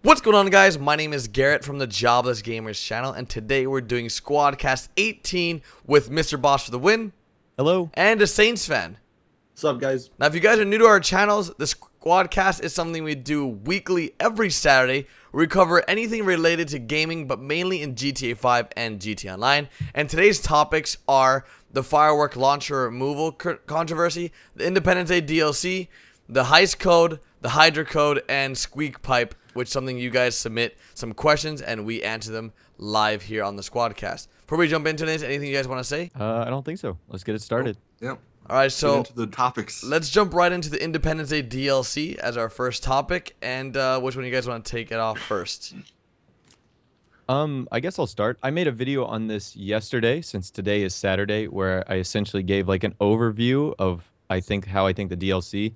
What's going on, guys? My name is Garrett from the Jobless Gamers channel, and today we're doing SquadCast 18 with Mr. Boss for the win. Hello. And a Saints fan. What's up, guys? Now, if you guys are new to our channels, the SquadCast is something we do weekly every Saturday. We cover anything related to gaming, but mainly in GTA 5 and GTA Online. And today's topics are the firework launcher removal controversy, the Independence Day DLC, the Heist code, the Hydra code, and Squeak Pipe, which is something you guys submit some questions and we answer them live here on the SquadCast. Before we jump into this, anything you guys want to say? I don't think so. Let's get it started. Yep. All right, so into the topics. Let's jump right into the Independence Day DLC as our first topic. And which one do you guys want to take it off first? I guess I'll start. I made a video on this yesterday, since today is Saturday, where I essentially gave like an overview of how I think the DLC.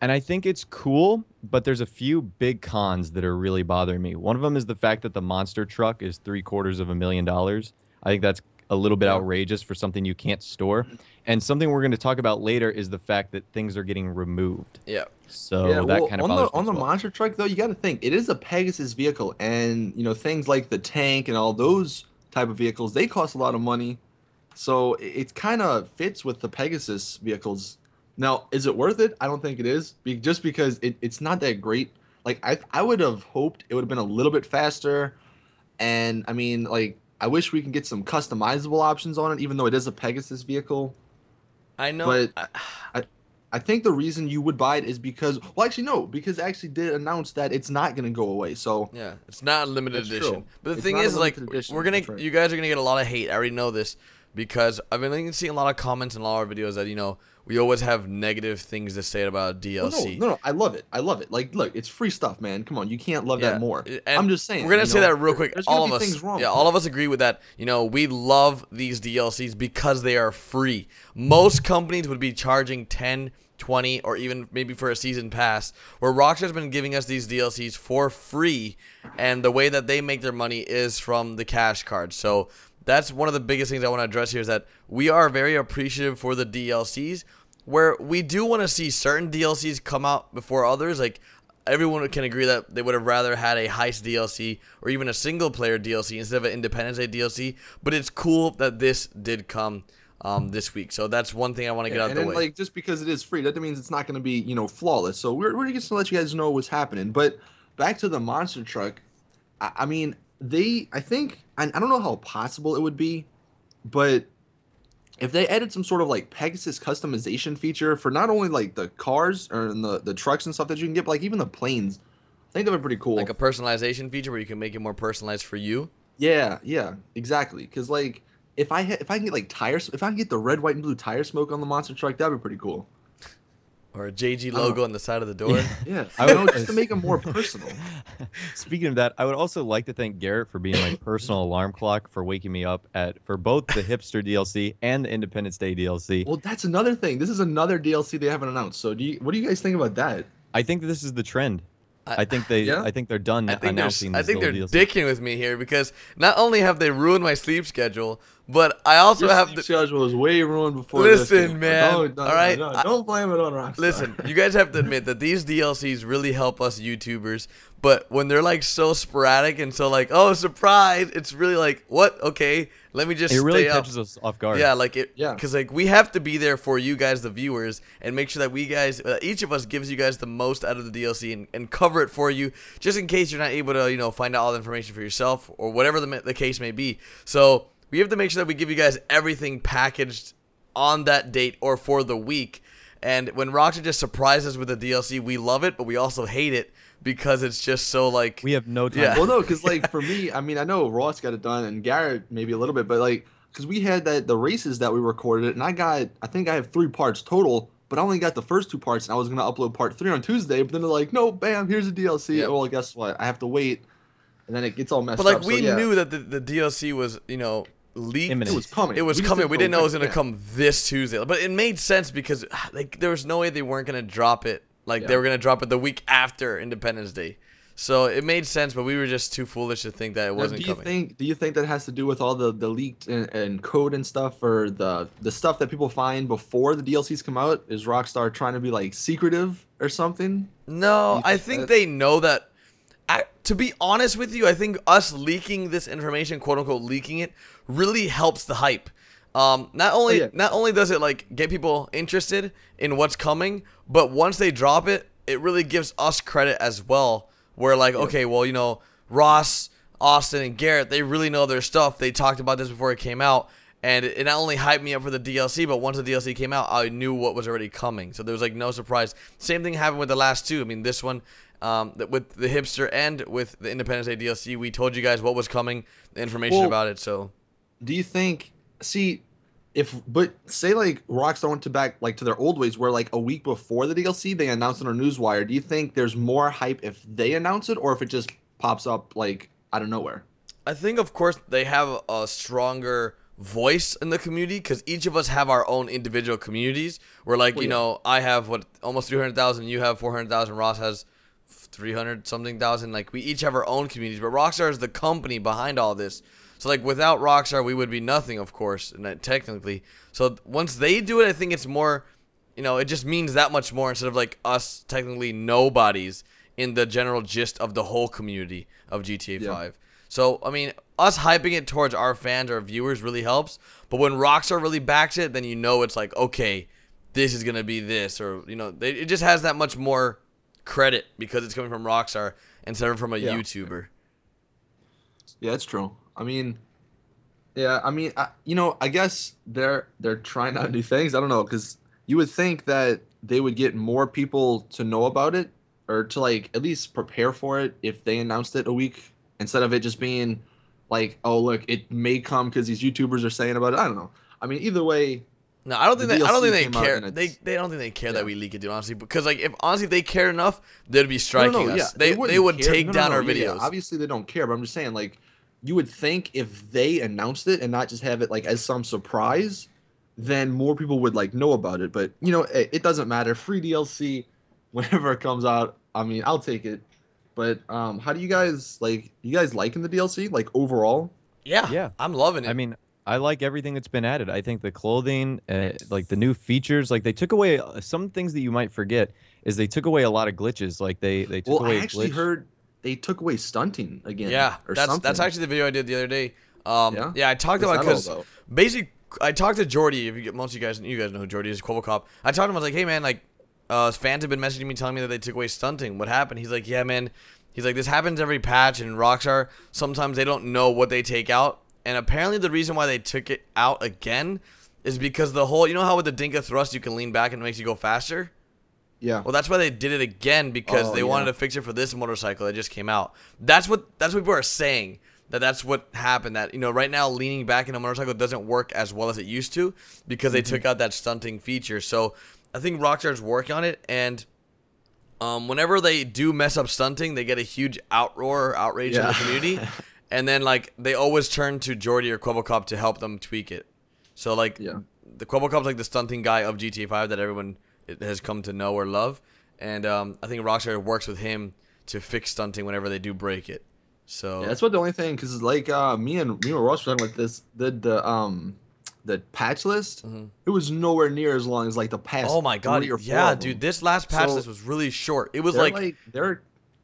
And I think it's cool, but there's a few big cons that are really bothering me. One of them is the fact that the monster truck is $750,000. I think that's a little bit outrageous for something you can't store. And something we're going to talk about later is the fact that things are getting removed. Yeah. So that kind of bothers me on the monster truck, though, you got to think it is a Pegasus vehicle, and things like the tank and all those type of vehicles, they cost a lot of money. So it kind of fits with the Pegasus vehicles. Now, is it worth it? I don't think it is, just because it's not that great. Like I would have hoped it would have been a little bit faster, and I mean, like, I wish we can get some customizable options on it, even though it is a Pegasus vehicle. I know, but I think the reason you would buy it is because, well, actually no, because it actually did announce that it's not gonna go away. So yeah, it's not a limited edition. True. But the thing is, like, you guys are gonna get a lot of hate. I already know this because I've been seeing a lot of comments in a lot of our videos that we always have negative things to say about DLC. No, I love it. I love it. Like, look, it's free stuff, man. Come on, you can't love that more. And I'm just saying. We're gonna say that real quick. All of us, things wrong. yeah, all of us agree with that. We love these DLCs because they are free. Most companies would be charging 10, 20, or even maybe for a season pass, where Rockstar's been giving us these DLCs for free, and the way that they make their money is from the cash card. So that's one of the biggest things I want to address here, is that we are very appreciative for the DLCs, where we do want to see certain DLCs come out before others. Like, everyone can agree that they would have rather had a Heist DLC or even a single player DLC instead of an Independence Day DLC, but it's cool that this did come this week. So that's one thing I want to get out the way. Like, just because it is free, that means it's not going to be, flawless. So we're just going to let you guys know what's happening. But back to the monster truck, I mean, I don't know how possible it would be, but if they added some sort of like Pegasus customization feature for not only like the cars or the trucks and stuff that you can get, but like even the planes, I think that would be pretty cool. Like a personalization feature where you can make it more personalized for you. Yeah, exactly. Because like if I can get like tires, if I can get the red, white, and blue tire smoke on the monster truck, that'd be pretty cool. Or a JG logo on the side of the door. Yeah, just to make them more personal. Speaking of that, I would also like to thank Garrett for being my personal alarm clock for waking me up for both the Hipster DLC and the Independence Day DLC. Well, that's another thing. This is another DLC they haven't announced. So what do you guys think about that? I think that this is the trend. I think they're done announcing this. I think they're DLC. dicking with me here, because not only have they ruined my sleep schedule, but I also have the schedule was way ruined before. Listen, man. All right, no, don't blame it on Rockstar. Listen, you guys have to admit that these DLCs really help us YouTubers, but when they're like so sporadic and so like, oh, surprise, it's really like, what? Okay, let me just It really stay up. catches us off guard. Yeah, like because like we have to be there for you guys, the viewers, and make sure that each of us gives you guys the most out of the DLC and cover it for you, just in case you're not able to find out all the information for yourself or whatever the case may be. So we have to make sure that we give you guys everything packaged on that date or for the week. And when Rockstar just surprises us with the DLC, we love it, but we also hate it because it's just so like we have no time. Yeah. Well, no, because like for me, I mean, I know Ross got it done and Garrett maybe a little bit, but like because we had the races that we recorded, and I think I have 3 parts total, but I only got the first 2 parts, and I was gonna upload part 3 on Tuesday, but then they're like, no, bam, here's a DLC. Yep. Well, guess what? I have to wait, and then it gets all messed up. But like we knew that the DLC was leaked. It was coming. It was coming. We didn't know it was gonna come this Tuesday, but it made sense because like there was no way they weren't gonna drop it. Like they were gonna drop it the week after Independence Day. So it made sense, but we were just too foolish to think that it wasn't coming. Do you think that has to do with all the leaked and code and stuff, or the stuff that people find before the DLCs come out? Is Rockstar trying to be like secretive or something? No, I think they know that. to be honest with you, I think us leaking this information, quote unquote, leaking it, really helps the hype. Not only does it like get people interested in what's coming, but once they drop it, it really gives us credit as well. Where like, okay, well, you know, Ross, Austin, and Garrett, they really know their stuff. They talked about this before it came out, and it not only hyped me up for the DLC, but once the DLC came out, I knew what was already coming. So there was like no surprise. Same thing happened with the last two. I mean, this one, with the hipster and with the Independence Day DLC, we told you guys what was coming, the information about it. So, do you think? See, but say like Rockstar went to back like to their old ways, where like a week before the DLC they announced it on Newswire. Do you think there's more hype if they announce it, or if it just pops up like out of nowhere? I think, of course, they have a stronger voice in the community because each of us have our own individual communities. Where like, you know, I have almost 300,000, you have 400,000, Ross has 300 something thousand. Like we each have our own communities, but Rockstar is the company behind all this. So like without Rockstar, we would be nothing, of course, and technically. So once they do it, I think it's more, you know, it just means that much more instead of like us technically nobodies in the general gist of the whole community of GTA 5. So, I mean, us hyping it towards our fans or viewers really helps. But when Rockstar really backs it, then you know it's like, okay, this is going to be this. Or, you know, it just has that much more credit because it's coming from Rockstar instead of from a YouTuber. Yeah, that's true. I mean, you know, I guess they're trying out new things. I don't know, because you would think that they would get more people to know about it or to, like, at least prepare for it if they announced it a week instead of it just being like, oh, look, it may come because these YouTubers are saying about it. I don't know. I mean, either way. No, I don't think they care. They don't think they care that we leak it, dude, honestly. Because like, if honestly they cared enough, they'd be striking us. They would take down our videos. Obviously, they don't care, but I'm just saying, like, you would think if they announced it and not just have it like as some surprise, then more people would like know about it. But you know, it doesn't matter. Free DLC, whenever it comes out, I mean, I'll take it. But how do you guys like? You guys liking the DLC like overall? Yeah, I'm loving it. I mean, I like everything that's been added. I think the clothing, like the new features, like they took away some things that you might forget. Is they took away a lot of glitches. Like they took away. I actually heard they took away stunting again. Yeah, that's actually the video I did the other day. Yeah, I talked about because basically I talked to Jordy. If you get most of you guys know who Jordy is, Quibble Cop. I talked to him. I was like, hey man, like fans have been messaging me telling me that they took away stunting. What happened? He's like, yeah man. He's like, this happens every patch, and Rockstar sometimes they don't know what they take out. And apparently the reason why they took it out again is because the whole, you know how with the Dinka thrust you can lean back and it makes you go faster? Yeah. Well, that's why they did it again, because they wanted to fix it for this motorcycle that just came out. That's what people are saying. That's what happened. That, you know, right now leaning back in a motorcycle doesn't work as well as it used to because they took out that stunting feature. So I think Rockstar's working on it, and whenever they do mess up stunting, they get a huge outroar or outrage in the community. And then, like, they always turn to Jordy or Quibble to help them tweak it. So, like, the Quibble like the stunting guy of GTA 5 that everyone has come to know or love. And I think Rockstar works with him to fix stunting whenever they do break it. So yeah, that's what the only thing, because like me and Ross were talking about this, the patch list, it was nowhere near as long as like the past. Oh my god, yeah, dude, this last patch list was really short. It was like they're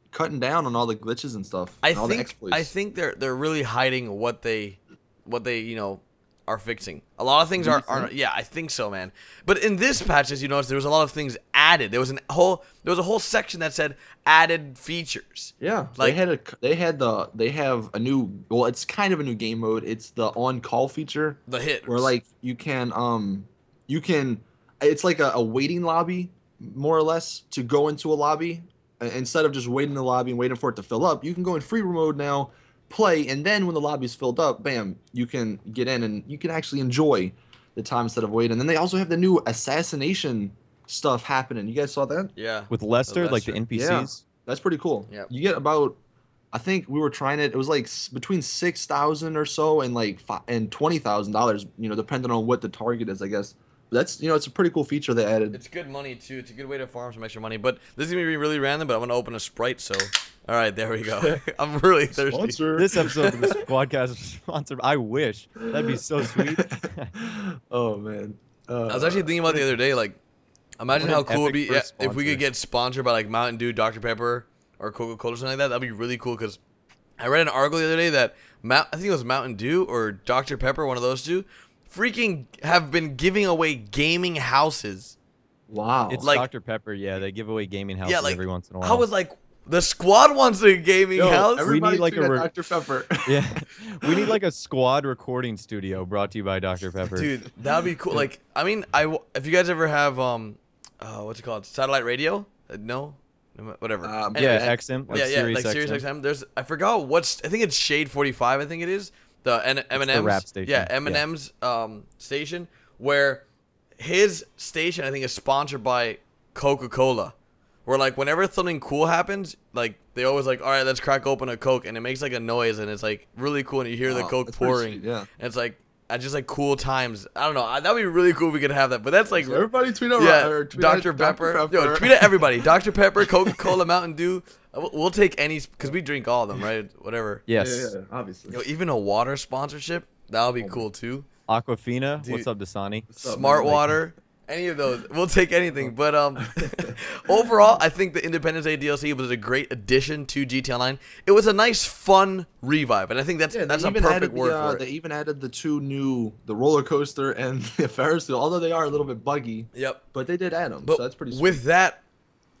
cutting down on all the glitches and stuff. I think they're really hiding what they you know are fixing. A lot of things are yeah, I think so, man. But in this patch, as you notice, there was a lot of things added. There was a whole section that said added features. Yeah, like they have a new, well, it's kind of a new game mode. It's the on call feature. The hit where like you can it's like a waiting lobby more or less to go into a lobby. Instead of just waiting in the lobby and waiting for it to fill up, you can go in free mode now, play, and then when the lobby's filled up, bam, you can get in and you can actually enjoy the time instead of waiting. And then they also have the new assassination stuff happening. You guys saw that? Yeah. With Lester, like the NPCs? Yeah, that's pretty cool. Yeah. You get about, I think we were trying it was like between $6,000 or so and like $20,000, you know, depending on what the target is, I guess. That's, you know, it's a pretty cool feature they added. It's good money too. It's a good way to farm some extra money. But this is gonna be really random. But I'm gonna open a Sprite. So, all right, there we go. I'm really thirsty. Sponsor. This episode of the SquadCast is sponsored. I wish that'd be so sweet. Oh man. I was actually thinking about the other day. Like, imagine how cool it'd be if we could get sponsored by like Mountain Dew, Dr. Pepper, or Coca-Cola or something like that. That'd be really cool because I read an article the other day that I think it was Mountain Dew or Dr. Pepper, one of those two, freaking have been giving away gaming houses. Wow. It's like- Dr. Pepper. Yeah, they give away gaming houses every once in a while. I was like, the squad wants a gaming house. Everybody like tweet a at Dr. Pepper. Yeah, we need like a squad recording studio brought to you by Dr. Pepper. Dude, that'd be cool. Like, I mean, if you guys ever have what's it called, satellite radio? No, whatever. Yeah, XM. Like Sirius like Sirius XM. XM. There's, I forgot I think it's Shade 45. I think it is the Eminem's. the rap station. Yeah, Eminem's station, where his station I think is sponsored by Coca-Cola. Where like whenever something cool happens, like they always like, all right, let's crack open a Coke, and it makes like a noise, and it's like really cool, and you hear the Coke that's pretty pouring. sweet, yeah. And it's like just like cool times. I don't know. That'd be really cool if we could have that. But that's like, So everybody tweet at yeah, tweet Dr. at Pepper. Yo, tweet at everybody. Dr. Pepper, Coca-Cola, Mountain Dew. We'll take any because we drink all of them, right? Whatever. Yes. Yeah, obviously. Yo, even a water sponsorship, that would be cool too. Aquafina. Dude. What's up, Dasani? What's up, Smart man? water. Any of those. We'll take anything. But overall, I think the Independence Day DLC was a great addition to GTA Online. It was a nice, fun revive, and I think that's Yeah, a they even perfect added word for They it. even added the two new, the roller coaster and the Ferris wheel, although they are a little bit buggy. Yep. But they did add them, But so that's pretty sweet. with that,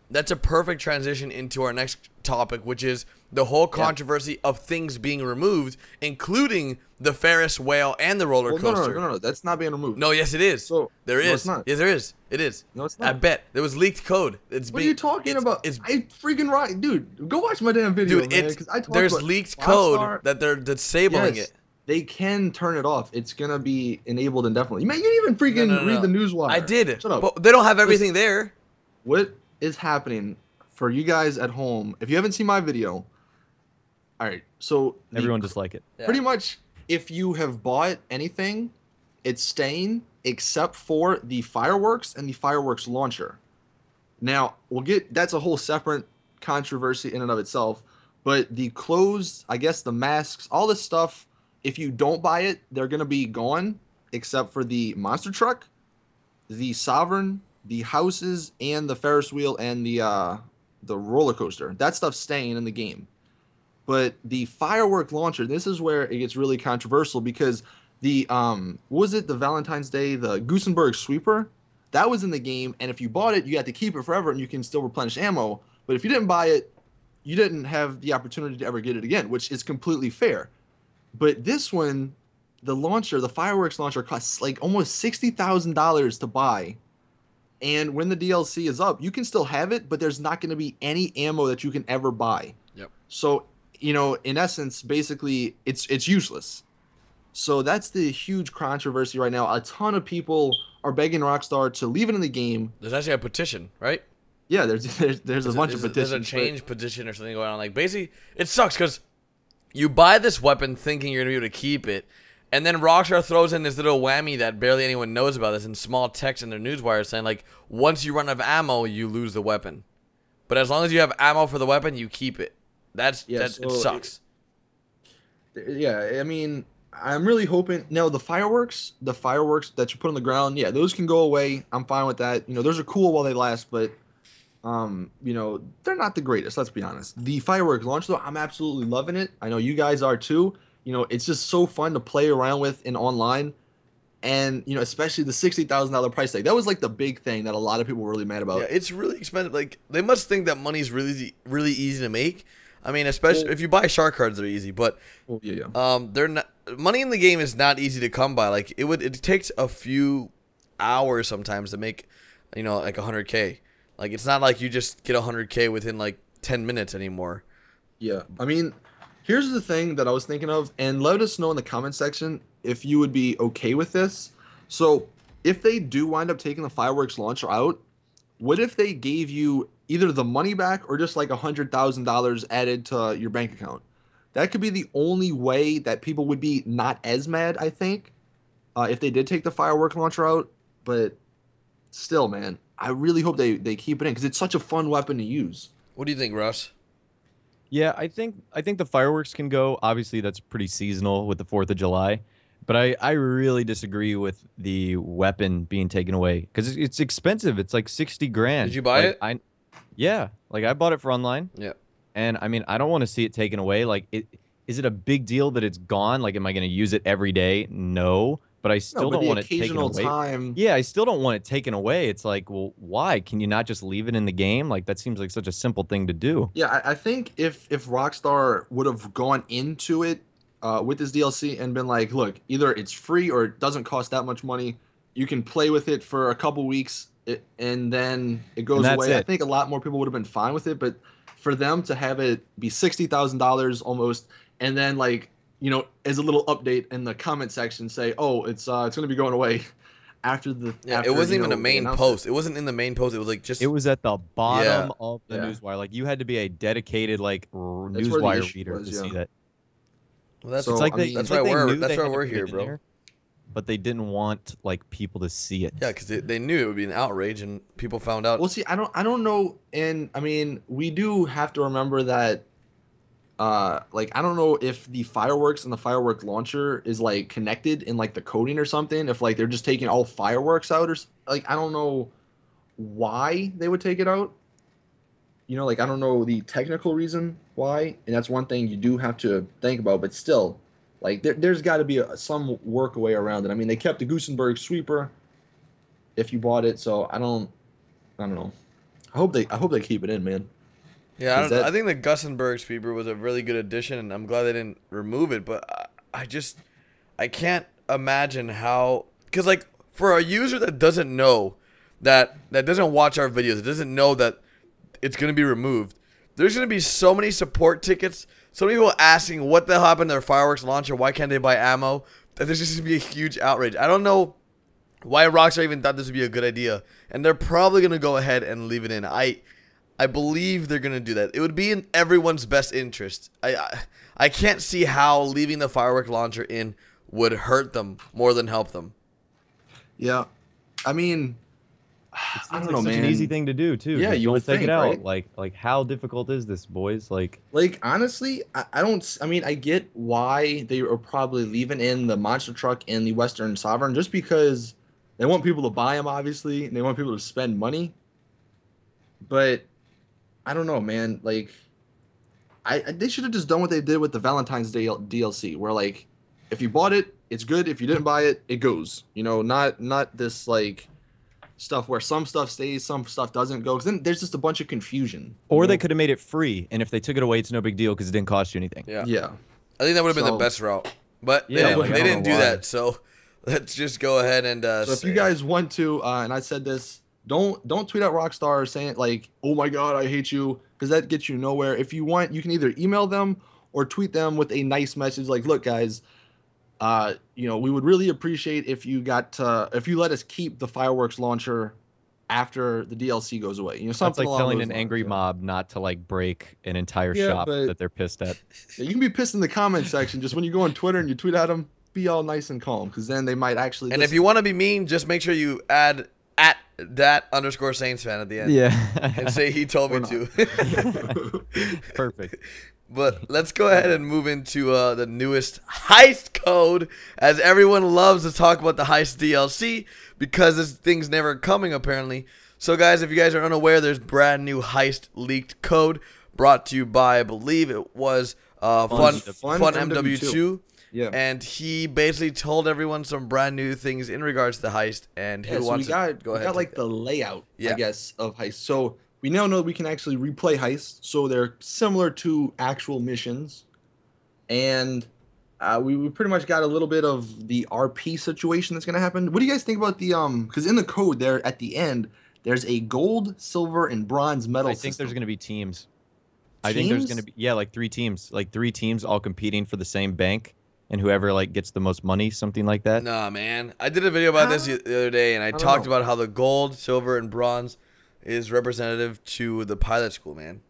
that's a perfect transition into our next topic, which is the whole controversy of things being removed, including the Ferris wheel and the roller Well, coaster. no, that's not being removed. No, yes, it is. So, there no, is. it's not. Yes, there is. It is. No, it's I not. bet there was leaked code. What are you talking about? It's I freaking right, dude. Go watch my damn video, dude. man. It's 'cause I talked there's about leaked Rockstar- code that they're disabling Yes, it. they can turn it off. It's gonna be enabled indefinitely. Man, you didn't even freaking No. read the news wire. I did. Shut up. But they don't have everything there. What is happening for you guys at home? If you haven't seen my video, all right. So Everyone just like it. Yeah. pretty much, if you have bought anything, it's staying except for the fireworks and the fireworks launcher. Now that's a whole separate controversy in and of itself. But the clothes, I guess the masks, all this stuff, if you don't buy it, they're gonna be gone, except for the monster truck, the Sovereign, the houses, and the Ferris wheel and the roller coaster. That stuff's staying in the game. But the firework launcher, this is where it gets really controversial because the what was it, the Valentine's Day, the Gusenberg sweeper, that was in the game, and if you bought it, you had to keep it forever and you can still replenish ammo. But if you didn't buy it, you didn't have the opportunity to ever get it again, which is completely fair. But this one, the launcher, the fireworks launcher costs like almost $60,000 to buy. And when the DLC is up, you can still have it, but there's not going to be any ammo that you can ever buy. Yep. So, in essence, basically, it's useless. So that's the huge controversy right now. A ton of people are begging Rockstar to leave it in the game. There's actually a petition, right? Yeah, there's a bunch of petitions. There's a change petition or something going on. Like, basically, it sucks because you buy this weapon thinking you're going to be able to keep it, and then Rockstar throws in this little whammy that barely anyone knows about this in small text in their newswire saying, like, once you run out of ammo, you lose the weapon. But as long as you have ammo for the weapon, you keep it. It sucks. Yeah, I mean, I'm really hoping. No, the fireworks that you put on the ground, yeah, those can go away. I'm fine with that. Those are cool while they last, but they're not the greatest. Let's be honest. The fireworks launch, though, I'm absolutely loving it. I know you guys are too. It's just so fun to play around with in online, and especially the $60,000 price tag. That was like the big thing that a lot of people were really mad about. Yeah, it's really expensive. Like, they must think that money's really easy to make. I mean, especially if you buy shark cards, they're easy, but they're not. Money in the game is not easy to come by. Like, it takes a few hours sometimes to make, like 100K. Like, it's not like you just get 100K within like 10 minutes anymore. Yeah, I mean, here's the thing that I was thinking of, and let us know in the comment section if you would be okay with this. So, if they do wind up taking the fireworks launcher out, what if they gave you either the money back or just like $100,000 added to your bank account? That could be the only way that people would be not as mad, I think, if they did take the firework launcher out. But still, man, I really hope they keep it in because it's such a fun weapon to use. What do you think, Russ? Yeah, I think the fireworks can go. Obviously, that's pretty seasonal with the 4th of July. But I really disagree with the weapon being taken away because it's expensive. It's like 60 grand. Did you buy it? Yeah, like I bought it for online. Yeah. And I mean, I don't want to see it taken away. Like, is it a big deal that it's gone? Like, am I going to use it every day? No, but I No, still but don't the want it taken occasional away. time. Yeah, I still don't want it taken away. It's like, well, why? Can you not just leave it in the game? Like, that seems like such a simple thing to do. Yeah, I think if Rockstar would have gone into it with this DLC and been like, look, either it's free or it doesn't cost that much money. You can play with it for a couple weeks and then it And goes that's away. I it. think a lot more people would have been fine with it, but for them to have it be $60,000 almost, and then like as a little update in the comment section say, oh, it's going to be going away after the Yeah, it wasn't even a they main announced post. It wasn't in the main post. It was like just It was at the bottom Yeah. of the Yeah. newswire. Like, you had to be a dedicated like That's where the newswire issue reader was, to yeah. see that. Well, that's So, It's like I they, mean- it's That's like why they we're- knew that's they why had to we're put here, it in bro. there, but they didn't want like people to see it. Yeah, because they knew it would be an outrage, and people found out. Well, see, I don't know, and I mean, we do have to remember that, like, I don't know if the fireworks and the firework launcher is like connected in like the coding or something. If like they're just taking all fireworks out, or like I don't know why they would take it out. Like I don't know the technical reason why, and that's one thing you do have to think about. But still, like there's got to be some work way around it. I mean, they kept the Gusenberg sweeper if you bought it, so I don't know. I hope they keep it in, man. Yeah, Is that- I think the Gussenberg sweeper was a really good addition, and I'm glad they didn't remove it. But I can't imagine how, because like for a user that doesn't know that doesn't watch our videos, it doesn't know that it's gonna be removed. There's gonna be so many support tickets, so many people asking what the hell happened to their fireworks launcher, why can't they buy ammo? That there's just gonna be a huge outrage. I don't know why Rockstar even thought this would be a good idea, and they're probably gonna go ahead and leave it in. I believe they're gonna do that. It would be in everyone's best interest. I can't see how leaving the firework launcher in would hurt them more than help them. Yeah, I mean, I don't know, such man. an easy thing to do too. Yeah, Just you don't would take think, it out. right? Like how difficult is this, boys? Like, Honestly, I don't. I mean, I get why they are probably leaving in the monster truck and the Western Sovereign, just because they want people to buy them, obviously, and they want people to spend money. But I don't know, man. Like, they should have just done what they did with the Valentine's Day DLC, where like, if you bought it, it's good. If you didn't buy it, it goes. Not this like stuff where some stuff stays, some stuff doesn't go. Because then there's just a bunch of confusion. or they could have made it free, and if they took it away, it's no big deal because it didn't cost you anything. Yeah. Yeah. I think that would have been the So- best route. But Yeah, they, like, I they don't didn't know do why. that, so let's just go ahead and So if you guys want to, and I said this, don't tweet at Rockstar saying like, "Oh my God, I hate you," because that gets you nowhere. If you want, you can either email them or tweet them with a nice message like, "Look, guys, we would really appreciate if you let us keep the fireworks launcher after the DLC goes away." That's Something like along telling those an lines, angry yeah. mob not to like break an entire Yeah, shop but- that they're pissed at. Yeah, you can be pissed in the comment section. Just when you go on Twitter and you tweet at them, be all nice and calm, because then they might actually. And if you want to be mean, just make sure you add at @Saints fan at the end. Yeah. And say he told me Or to. Perfect. But let's go ahead and move into the newest Heist code, as everyone loves to talk about the Heist DLC because this thing's never coming apparently. So guys, if you guys are unaware, there's brand new Heist leaked code brought to you by, I believe it was Fun MW2. Yeah. And he basically told everyone some brand new things in regards to the Heist, and who Yeah, so wants we got, to go we ahead. got like take the layout, Yeah. I guess, of Heist. So we now know that we can actually replay Heist, so they're similar to actual missions, and we pretty much got a little bit of the RP situation that's gonna happen. What do you guys think about the Because in the code there at the end, there's a gold, silver, and bronze medal I think system. there's going to be teams. I think there's Teams? going to be like three teams all competing for the same bank, and whoever like gets the most money, something like that. Nah, man. I did a video about this the other day, and I don't talked know. about how the gold, silver, and bronze is representative to the pilot school, man.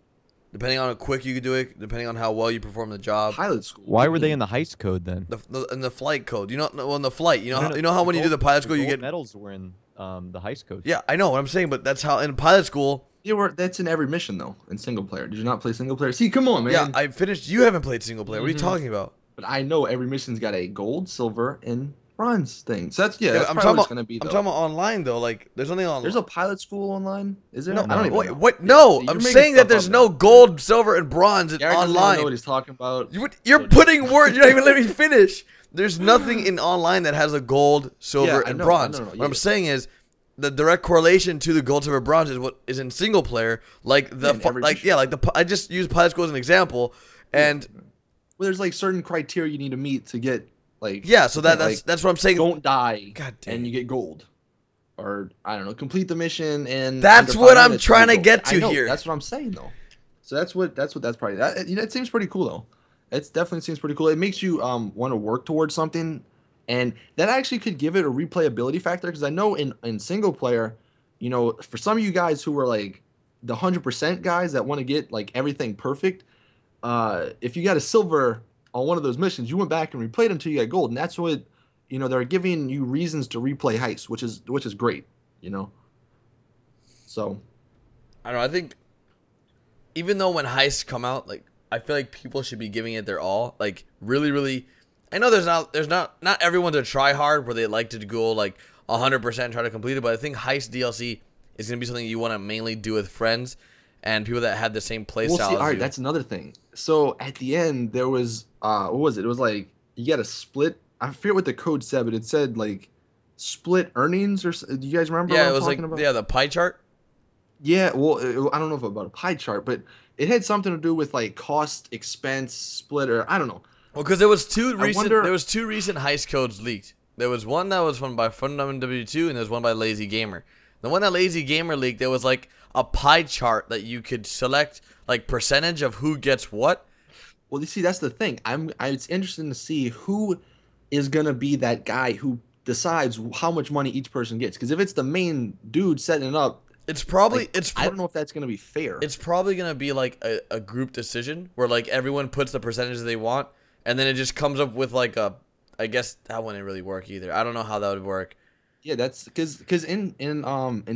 Depending on how quick you can do it, depending on how well you perform the job. Pilot school. Why were they in the heist code then? In the flight code, well, in the flight, No, no, you know how when you do the pilot school, you gold get. medals were in the heist code. Yeah, I know what I'm saying, but that's how in pilot school. That's in every mission though. In single player, did you not play single player? See, come on, man. Yeah, I finished. You haven't played single player. What are you talking about? But I know every mission's got a gold, silver, and bronze thing. So that's Yeah, that's I'm probably talking what it's about. gonna be. I'm Though. talking about online though. Like, there's something on. There's a pilot school online. Is there? No, I don't even wait, know. what? Yeah, No, see, you're I'm making saying that stuff there's up no now. gold, silver, and bronze Garrett doesn't even online. know what he's talking about. You're So putting words. You're not even letting me finish. There's nothing in online that has a gold, silver, I and know, bronze. no, What I'm saying is, the direct correlation to the gold, silver, bronze is what is in single player. Like the I just used pilot school as an example, and well, there's like certain criteria you need to meet to get like so that's what I'm saying. Don't die, God damn. and you get gold, or I don't know, complete the mission and That's what I'm trying to get to here. That's what I'm saying though. So that's probably that. It seems pretty cool though. It definitely seems pretty cool. It makes you want to work towards something, and that actually could give it a replayability factor. Because I know in single player, you know, for some of you guys who are like the 100% guys that want to get like everything perfect, if you got a silver on one of those missions, you went back and replayed until you got gold, and that's what, you know, they're giving you reasons to replay Heist, which is great, you know. So, I don't know. I think even though when Heists come out, like, I feel like people should be giving it their all, like really, really. I know there's not everyone's a try hard where they like to go like 100% and try to complete it, but I think Heist DLC is gonna be something you want to mainly do with friends and people that have the same play style. All right, that's another thing. So at the end there was what was it? It was like you got to split. I forget what the code said, but it said like split earnings or. Do you guys remember? Yeah, what it I'm was like talking about? the pie chart. Yeah, well, I don't know if about a pie chart, but it had something to do with like cost, expense, split, or I don't know. Well, because there was two recent Heist codes leaked. There was one that was by Fundamental W2, and there was one by Lazy Gamer. The one that Lazy Gamer leaked, there was like a pie chart that you could select like percentage of who gets what. Well, you see, that's the thing. It's interesting to see who is gonna be that guy who decides how much money each person gets. Because if it's the main dude setting it up, it's probably I don't know if that's gonna be fair. It's probably gonna be like a group decision where like everyone puts the percentages they want, and then it just comes up with like a. I guess that wouldn't really work either. I don't know how that would work. Yeah, that's because in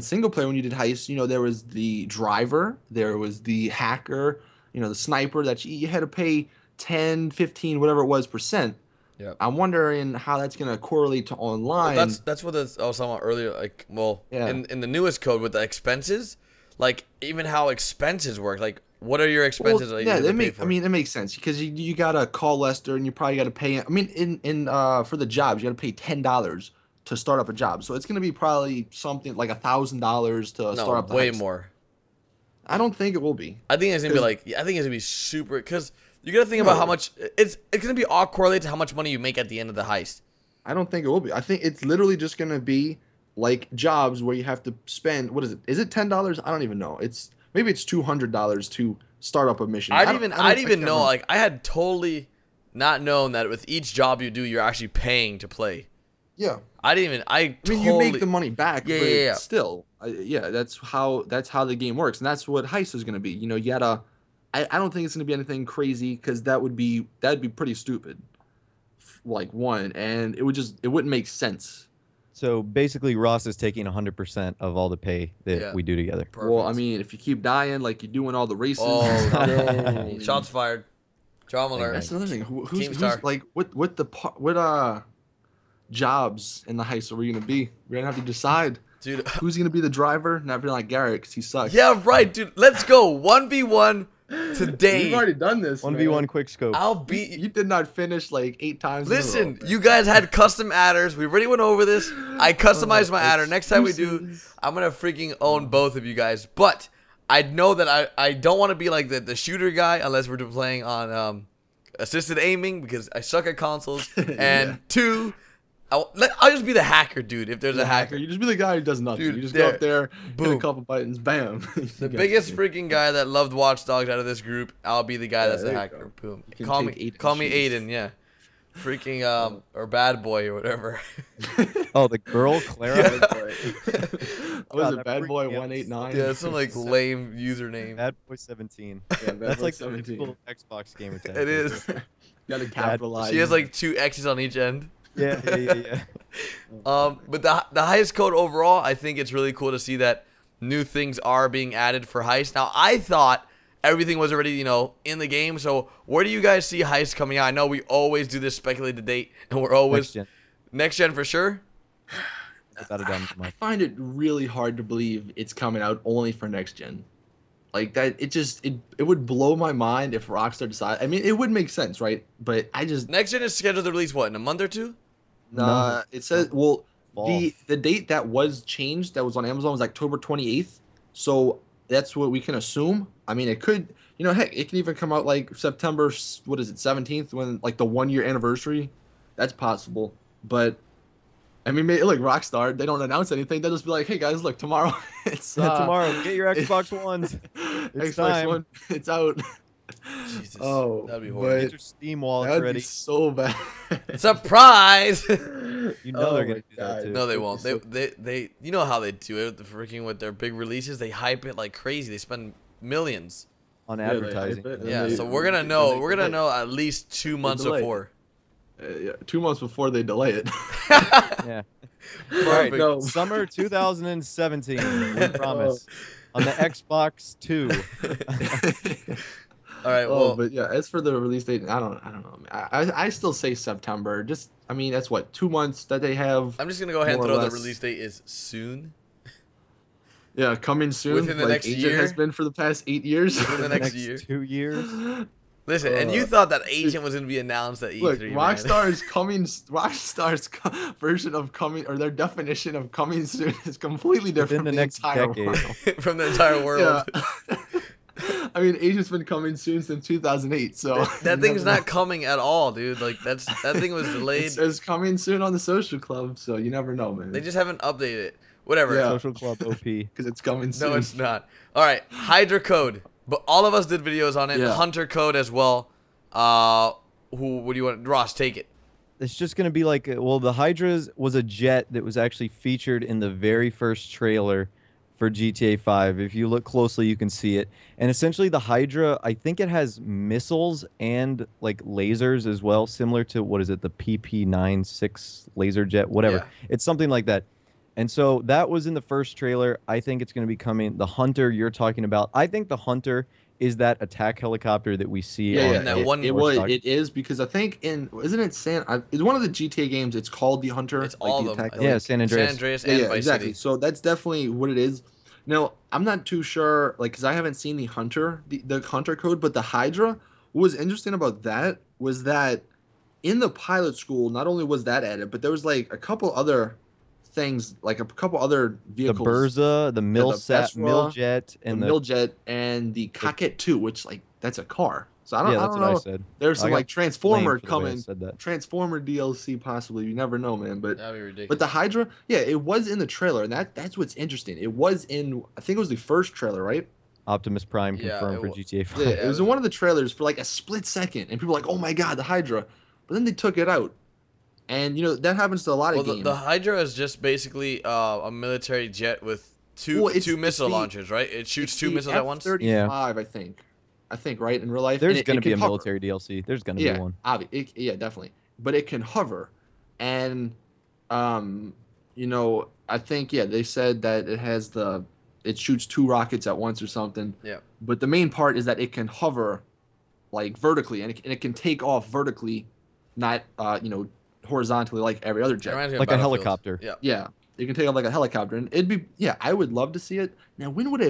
single player when you did Heist, you know, there was the driver, there was the hacker, you know, the sniper that you had to pay 10, 15, whatever it was %. Yeah. I'm wondering how that's gonna correlate to online. Well, that's what I was talking about earlier. Like, well, Yeah. in the newest code with the expenses, like even how expenses work. Like, what are your expenses? Well, that you yeah, have to that pay for? I mean, it makes sense because you gotta call Lester and you probably gotta pay. I mean, in for the jobs, you gotta pay $10 to start up a job. So it's gonna be probably something like $1,000 to start up. Way more. I don't think it will be. I think it's gonna be like. I think it's gonna be super because you gotta think about how much it's gonna be all correlated to how much money you make at the end of the heist. I don't think it will be. I think it's literally just gonna be like jobs where you have to spend. What is it? Is it $10? I don't even know. Maybe it's $200 to start up a mission. I didn't even know. Like, I had totally not known that with each job you do, you're actually paying to play. Yeah. I mean, you make the money back, but yeah. still, that's how the game works, and that's what Heist is gonna be. You know, you gotta. I don't think it's gonna be anything crazy because that'd be pretty stupid. Like one, and it wouldn't make sense. So basically, Ross is taking 100% of all the pay that we do together. Perfect. Well, I mean, if you keep dying like you do in all the races, no. Shots fired. Trauma alert. That's another thing. Who's like what jobs in the heist are we gonna be? We're gonna have to decide. Dude, who's gonna be the driver? Not be like Garrett because he sucks. Yeah, right, dude. Let's go 1v1 today. We've already done this. 1v1 quick scope. I'll beat you. Did not finish like 8 times. Listen, you guys had custom adders. We already went over this. I customized my adder. Next time we do, I'm gonna freaking own both of you guys. But I know that I don't want to be like the shooter guy unless we're playing on assisted aiming because I suck at consoles. And 2. I'll just be the hacker, dude. If there's a hacker, you just be the guy who does nothing. Dude, you just go up there, boom, hit a couple buttons, bam. The biggest freaking guy that loved Watch Dogs out of this group, I'll be the guy that's the hacker. Boom. Call me Aiden, yeah. Freaking or bad boy or whatever. Oh, the girl Clara. Was it Bad Boy 189? Yeah, some like lame username. Bad Boy 17. Yeah, that's like 17. the Xbox gamer tag. It is. You gotta capitalize. She has like 2 X's on each end. Yeah. But the Heist code overall, I think it's really cool to see that new things are being added for Heist. Now, I thought everything was already, in the game. So, where do you guys see Heist coming out? I know we always do this speculated date, and we're always Next gen for sure. Without a doubt. I find it really hard to believe it's coming out only for next gen. Like that, it would blow my mind if Rockstar decided. I mean, it would make sense, right? But I just Next gen is scheduled to release what, in a month or two? nah. It says well, Fall. the date that was changed that was on Amazon was October 28th. So that's what we can assume. I mean, it could, heck, it can even come out like September. What is it, 17th? When like the 1 year anniversary. That's possible, but. I mean, like Rockstar, they don't announce anything. They'll just be like, "Hey guys, look, tomorrow it's tomorrow. Get your Xbox Ones. It's time. One, it's out." Jesus. Oh, That'd be but horrible. Get your Steam wallets that'd ready. be so bad. Surprise! You know they're gonna do that too. No, they won't. They you know how they do it. Freaking with their big releases, they hype it like crazy. They spend millions. On Yeah, they advertising. hype it, and Yeah, they- so we're gonna know. We're gonna they- know at least 2 months delay. before. Yeah, 2 months before they delay it. Yeah. All right. Perfect. No. Summer 2017. We promise. On the Xbox 2. All right. Oh, Well, but yeah, as for the release date, I don't know. I still say September. Just, I mean, that's what 2 months that they have. I'm just gonna go ahead and more or throw the less. release date is soon. Yeah, coming soon. Within the like next Agent year? has been for the past 8 years. Within the next year. 2 years. Listen, and you thought that Agent was gonna be announced at E3. Look, man. Rockstar's version of coming, or their definition of coming soon, is completely different the from next entire decade. world. from the entire world. Yeah. I mean, Agent's been coming soon since 2008, so That you thing's never not coming at all, dude. Like that thing was know. delayed. It says coming soon on the Social Club, so you never know, man. They just haven't updated it. Whatever. Yeah. Social Club OP. because it's coming soon. No, it's not. All right, Hydra code. But all of us did videos on it. Yeah. Hunter code as well. What do you want? Ross, take it. It's just going to be like, well, the Hydra was a jet that was actually featured in the very first trailer for GTA 5. If you look closely, you can see it. And essentially the Hydra, I think it has missiles and like lasers as well, similar to, what is it, the PP-96 laser jet, whatever. Yeah. It's something like that. And so that was in the first trailer. I think it's going to be coming. The Hunter you're talking about, I think the Hunter is that attack helicopter that we see. Yeah, on yeah. in that It, one- it is because I think isn't it it's one of the GTA games. It's called the Hunter. It's like all the of them. attack I Yeah, think. San Andreas. San Andreas Yeah, and yeah, Vice exactly. City. So that's definitely what it is. Now, I'm not too sure, like, because I haven't seen the Hunter, the Hunter code, but the Hydra. What was interesting about that was that in the pilot school, not only was that added, but there was like a couple other things, like a couple other The vehicles. Berza, the Milsat, Vesra, Miljet, the and the Miljet, and the Cocket 2, which, like, that's a car. So I don't, yeah, I that's don't what know. I said. There's I some got like Transformer blamed for the way I coming, said that. Transformer DLC possibly. You never know, man. But That'd be ridiculous. but the Hydra, yeah, it was in the trailer, and that's what's interesting. It was in, I think it was the first trailer, right? Optimus Prime Yeah, confirmed it for wa- GTA 5. Yeah, it was in one of the trailers for like a split second, and people were like, "Oh my god, the Hydra!" But then they took it out, and that happens to a lot well, of the, games. the Hydra is just basically a military jet with two Well, it's missile the- launches, right? It shoots It's two the missiles at once. F-35, I think, right in real life. There's And it going to be can a hover. military DLC. There's going to Yeah, be one. yeah, definitely. But it can hover, and I think they said that it shoots 2 rockets at once or something. Yeah. But the main part is that it can hover, like vertically, and it can take off vertically, not horizontally like every other It jet. reminds me of Like a Battlefield. helicopter. Yeah. Yeah, it can take off like a helicopter, and it'd be I would love to see it. Now, when would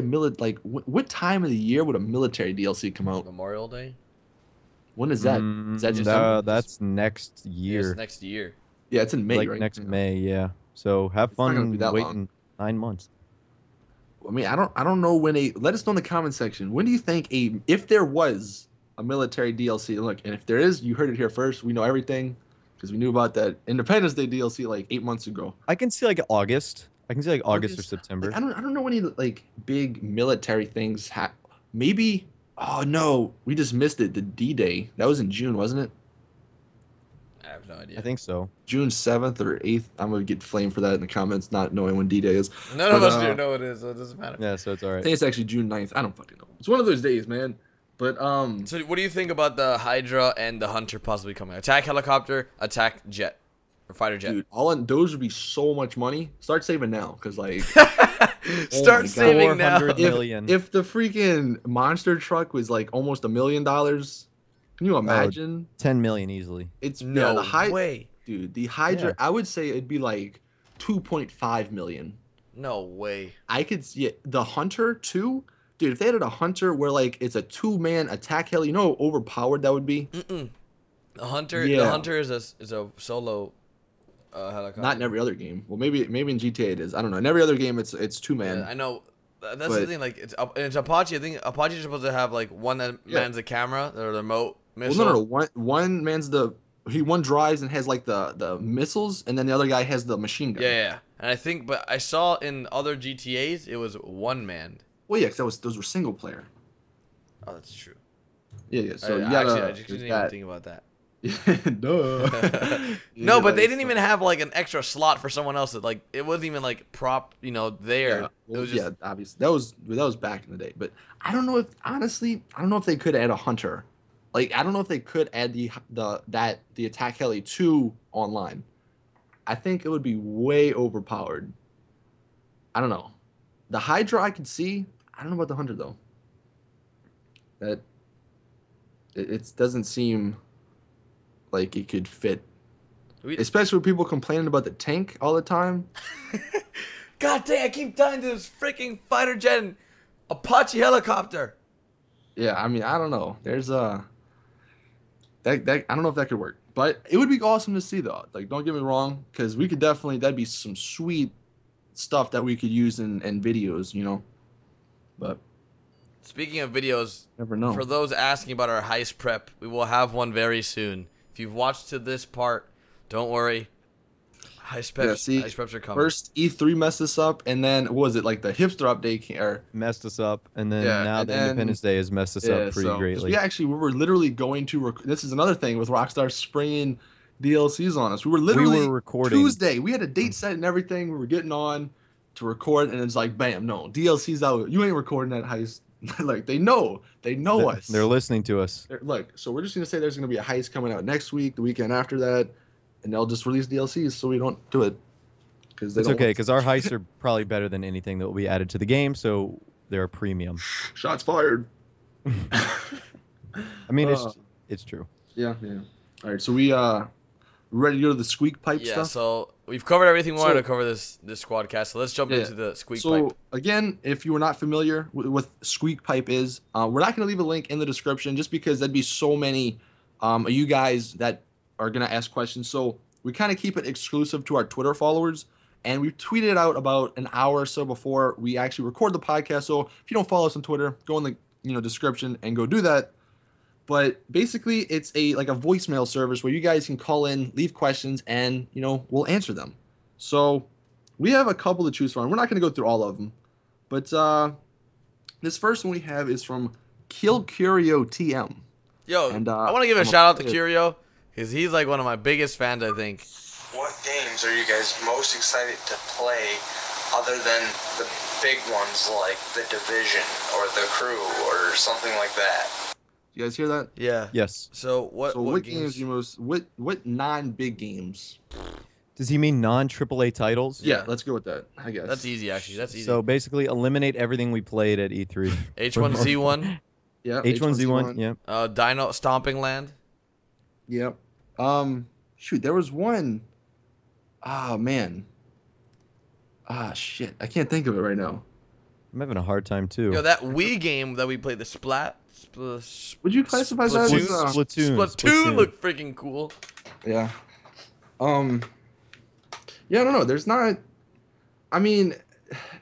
what time of the year would a military DLC come out? Memorial Day. When is that? Is that December? That's next Yes, year. next year. Yeah, it's in May, Like right? next Yeah. May, yeah. So have It's not gonna fun be that waiting long. 9 months. I mean, I don't know when let us know in the comment section. When do you think if there was a military DLC? Look, and if there is, you heard it here first. We know everything because we knew about that Independence Day DLC like 8 months ago. I can see like August. I can see like August or August? September. Like, I don't know any like big military things. Maybe. Oh no, we just missed it. The D-Day that was in June, wasn't it? I have no idea. I think so. June 7th or 8th. I'm gonna get flamed for that in the comments, not knowing when D-Day is. None of but, us do know what it is, so it doesn't matter. Yeah, so it's all I right. think it's actually June 9th. I don't fucking know. It's one of those days, man. But So what do you think about the Hydra and the Hunter possibly coming? Attack helicopter, attack jet, or fighter jet. dude, those would be so much money. Start saving now, cause like Start God. saving now. 400 million. if the freaking monster truck was like almost $1 million, can you imagine? 10 million easily. It's No the way. Dude, the Hydra, Yeah. I would say it'd be like 2.5 million. No way. I could see it. The Hunter too, dude. If they had a Hunter where like it's a 2-man attack heli, you know how overpowered that would be. Mm-mm. The hunter. Yeah. The hunter is a solo helicopter. Not in every other game. Well, maybe in GTA it is. I don't know. In every other game, it's 2-man. Yeah, I know. That's the But- thing. Like it's Apache. I think Apache is supposed to have like one that mans the camera or the remote Well, missile. no. One man's one drives and has like the missiles, and then the other guy has the machine gun. Yeah. And I think, but I saw in other GTA's it was one man. Well, yeah, 'cause those were single player. Oh, that's true. Yeah. So I you gotta. actually didn't even think about that. Duh. No, but they like, didn't even have like an extra slot for someone else. That, like it wasn't even like prop, there. Yeah, It was just yeah, obviously that was back in the day. But I don't know if honestly, I don't know if they could add a hunter. Like I don't know if they could add the attack heli to online. I think it would be way overpowered. I don't know. The Hydra I could see. I don't know about the hunter though. That it doesn't seem like it could fit. Especially with people complaining about the tank all the time. God dang! I keep dying to this freaking fighter jet and Apache helicopter. Yeah, I mean, I don't know. There's that I don't know if that could work, but it would be awesome to see though. Like, don't get me wrong, because we could definitely that'd be some sweet stuff that we could use in videos, But Speaking of videos, never know. for those asking about our heist prep, we will have one very soon. If you've watched to this part, don't worry. Heist preps are coming. First E3 messed this up, and then what was it like the hipster update? Messed us up, and then Yeah, now and the then- Independence Day has messed us up pretty greatly. We were literally going to. This is another thing with Rockstar springing DLCs on us. We were literally recording Tuesday. We had a date set and everything. We were getting on to record, and it's like, bam, no DLC's out. You ain't recording that heist. Like they know us. They're listening to us. Look, so we're just gonna say there's gonna be a heist coming out next week, the weekend after that, and they'll just release DLCs so we don't do it. Because It's okay, because our heists are probably better than anything that will be added to the game, so they're a premium. Shots fired. I mean, it's true. Yeah. All right, so we ready to go to the squeak pipe Yeah, stuff? so we've covered everything we wanted to cover this SquadCast. So let's jump into the squeak pipe. So again, if you were not familiar with what squeak pipe is, we're not going to leave a link in the description just because there'd be so many of you guys that are going to ask questions. So we kind of keep it exclusive to our Twitter followers, and we tweeted it out about an hour or so before we actually record the podcast. So if you don't follow us on Twitter, go in the description and go do that. But basically, it's like a voicemail service where you guys can call in, leave questions, and we'll answer them. So we have a couple to choose from. We're not going to go through all of them, but this first one we have is from Kill Curio TM. Yo, And, I want to give a shout out to Curio because he's like one of my biggest fans, I think. What games are you guys most excited to play other than the big ones like The Division or The Crew or something like that? You guys hear that? Yeah. Yes. So what games you most what non-big games? Does he mean non-AAA titles? Yeah, let's go with that. I guess That's easy, actually. That's easy. So basically, eliminate everything we played at E3. H1Z1. Yeah, H1Z1. Yeah. Dino Stomping Land. Yep. Shoot, there was one. Ah, man. Ah, shit. I can't think of it right now. I'm having a hard time too. Yo, that Wii game that we played, the Would you classify that as Splatoon looked freaking cool. Yeah. Yeah, I don't know. There's not. I mean,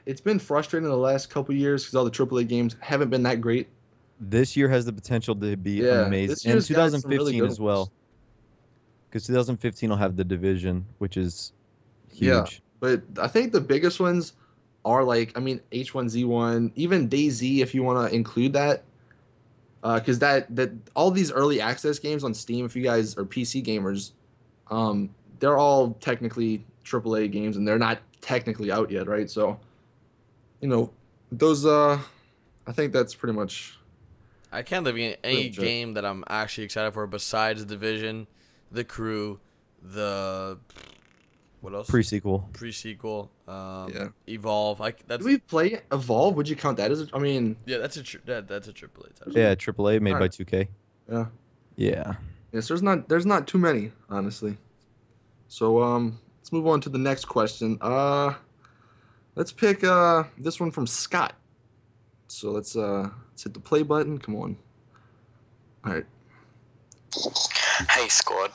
it's been frustrating the last couple years because all the AAA games haven't been that great. This year has the potential to be This amazing, and year's got some 2015 really good as well. ones. Because 2015 will have The Division, which is huge. Yeah, but I think the biggest ones are like, I mean, H1Z1, even DayZ if you want to include that. Because that all these early access games on Steam, if you guys are PC gamers, they're all technically AAA games, and they're not technically out yet, right? So, those. I think that's pretty much. I can't think of any game that I'm actually excited for besides Division, The Crew, what else? Pre-sequel. Pre-sequel. Evolve. Did we play Evolve? Would you count that as? Yeah, that's a AAA title. Yeah, AAA made by 2K. Yeah. Yeah. Yes, there's not too many, honestly. So let's move on to the next question. Let's pick this one from Scott. So let's hit the play button. Come on. All right. Hey squad,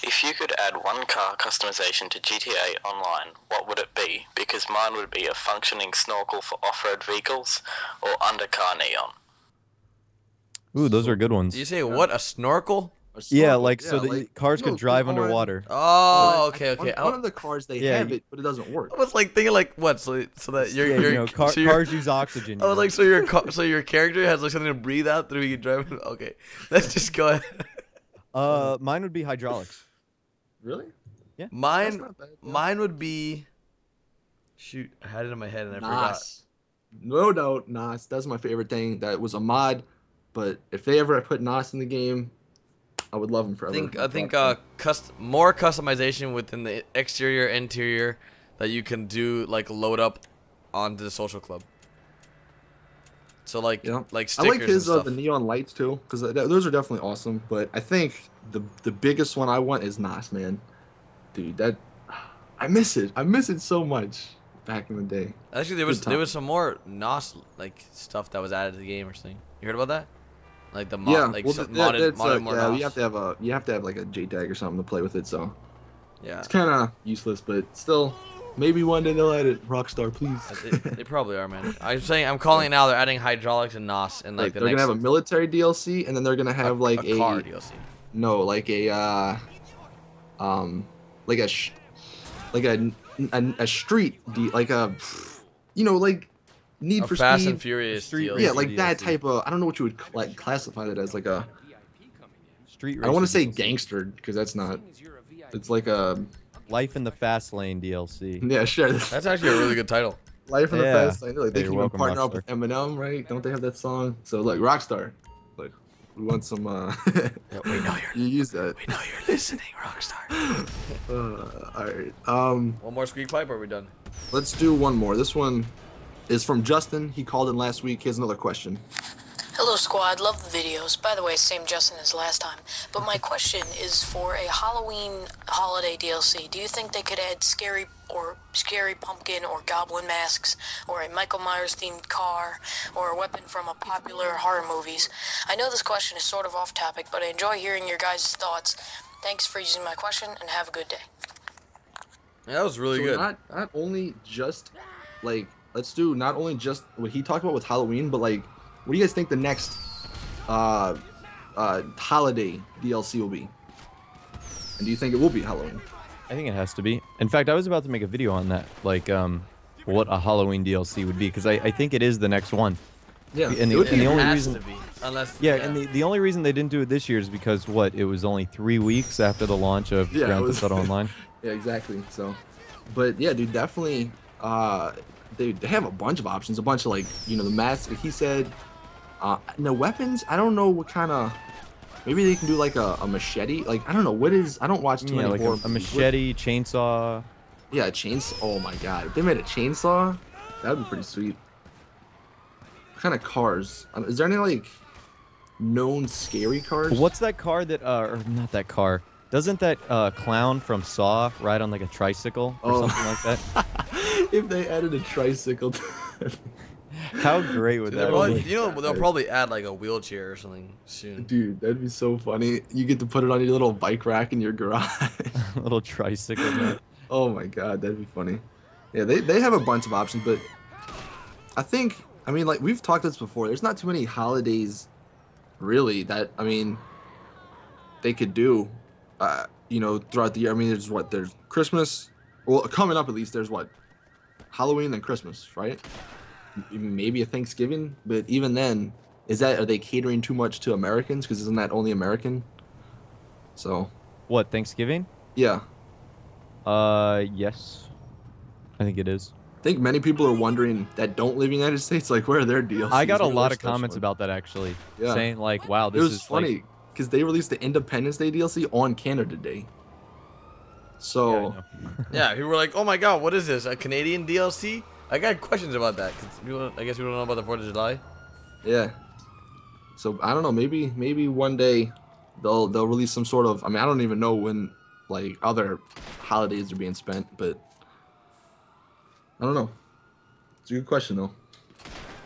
if you could add one car customization to GTA Online, what would it be? Because mine would be a functioning snorkel for off-road vehicles or undercar neon. Ooh, those are good ones. Did you say what? A snorkel? Yeah, like so that cars could drive underwater. Oh, okay. One of the cars they have it, but it doesn't work. I was like thinking like what? So that your cars use oxygen. I was like, so your character has like something to breathe out through. You can drive. Okay, let's just go ahead. Mine would be hydraulics. Really? Yeah. That's not bad, yeah. Mine would be. Shoot, I had it in my head and I forgot. No doubt, Nas. That's my favorite thing. That was a mod, but if they ever put Nas in the game, I would love him forever. I think more customization within the exterior, interior that you can do like load up onto the social club. So like stickers I like his and stuff. the neon lights too, because those are definitely awesome. But I think the biggest one I want is Nas, man. Dude, that I miss it. I miss it so much back in the day. Actually, there was some more NOS like stuff that was added to the game or something. You heard about that? Like the mod, modded more NOS. You have to have like a JTAG or something to play with it. So yeah, it's kind of useless, but still, maybe one day they'll add it. Rockstar, please. They probably are, man. I'm calling it now. They're adding hydraulics and NOS and like they're gonna have a military DLC, and then they're gonna have like a car DLC. No, like a a street like a like Need for Fast Speed, and Furious Street DLC. yeah, like that type of. I don't know what you would like classify it as, like a Street. I don't want to say DLC. gangster because that's not. It's like a Life in the Fast Lane DLC. yeah, sure. That's actually a really good title. Life in the Yeah. Fast Lane. Like they You're can even welcome, partner up Rockstar. with Eminem, right? Don't they have that song? So like Rockstar, like we want some. Yeah, we know you use that. we know you're listening, Rockstar. All right. One more squeak pipe, or are we done? Let's do one more. This one is from Justin. He called in last week. He has another question. Hello squad, love the videos. By the way, same Justin as last time. But my question is for a Halloween holiday DLC. Do you think they could add scary pumpkin or goblin masks, or a Michael Myers themed car, or a weapon from a popular horror movies? I know this question is sort of off topic, but I enjoy hearing your guys' thoughts. Thanks for using my question and have a good day. Yeah, that was really good. Not only just like let's do not only just what he talked about with Halloween, but like what do you guys think the next holiday DLC will be? And do you think it will be Halloween? I think it has to be. In fact, I was about to make a video on that, like what a Halloween DLC would be, because I think it is the next one. Yeah, And the only has reason, to be, unless and the only reason they didn't do it this year is because it was only 3 weeks after the launch of Grand Theft Auto Online. Yeah, exactly. So, but yeah, dude, definitely. They have a bunch of options, a bunch of like the masks. Like he said, the weapons. I don't know what kind of. Maybe they can do like a machete. Like I don't know what is. I don't watch too many like horror a movies. machete, chainsaw. Yeah, a chainsaw. Oh my god, if they made a chainsaw, that'd be pretty sweet. What kind of cars? Is there any like known scary cars? What's that car that or not that car? Doesn't that clown from Saw ride on like a tricycle or something like that? If they added a tricycle. How great would that Well, be? they'll probably add like a wheelchair or something soon. Dude, that'd be so funny. You get to put it on your little bike rack in your garage. A little tricycle. Man. Oh my god, that'd be funny. Yeah, they have a bunch of options, but I mean, like we've talked this before. There's not too many holidays, really. That they could do, throughout the year. I mean, there's Christmas. Well, coming up at least. There's Halloween and Christmas, right? Maybe a Thanksgiving, but even then, are they catering too much to Americans? Because isn't that only American? So. What, Thanksgiving? Yeah. Yes. I think it is. I think many people are wondering that don't live in the United States, like where are their deals? I got a lot of comments about that actually, saying like, "Wow, this is funny because they released the Independence Day DLC on Canada Day." So, Yeah, people were like, "Oh my God, what is this? A Canadian DLC?" I got questions about that because I guess we don't know about the 4th of July. Yeah. So I don't know. Maybe one day they'll release some sort of. I mean, I don't even know when like other holidays are being spent, but I don't know. It's a good question though.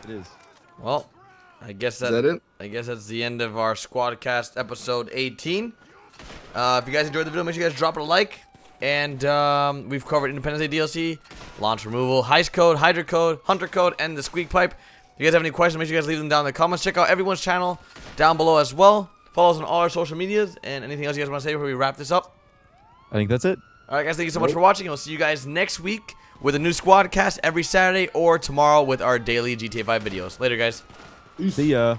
It is. Well, I guess Is that it? I guess that's the end of our SquadCast episode 18. If you guys enjoyed the video, make sure you guys drop it a like. And we've covered Independence Day DLC, launch removal, Heist code, Hydra code, Hunter code, and the Squeak Pipe. If you guys have any questions, make sure you guys leave them down in the comments. Check out everyone's channel down below as well. Follow us on all our social medias. And anything else you guys want to say before we wrap this up? I think that's it. Alright guys, thank you so much for watching. We'll see you guys next week with a new SquadCast every Saturday or tomorrow with our daily GTA 5 videos. Later guys. See ya.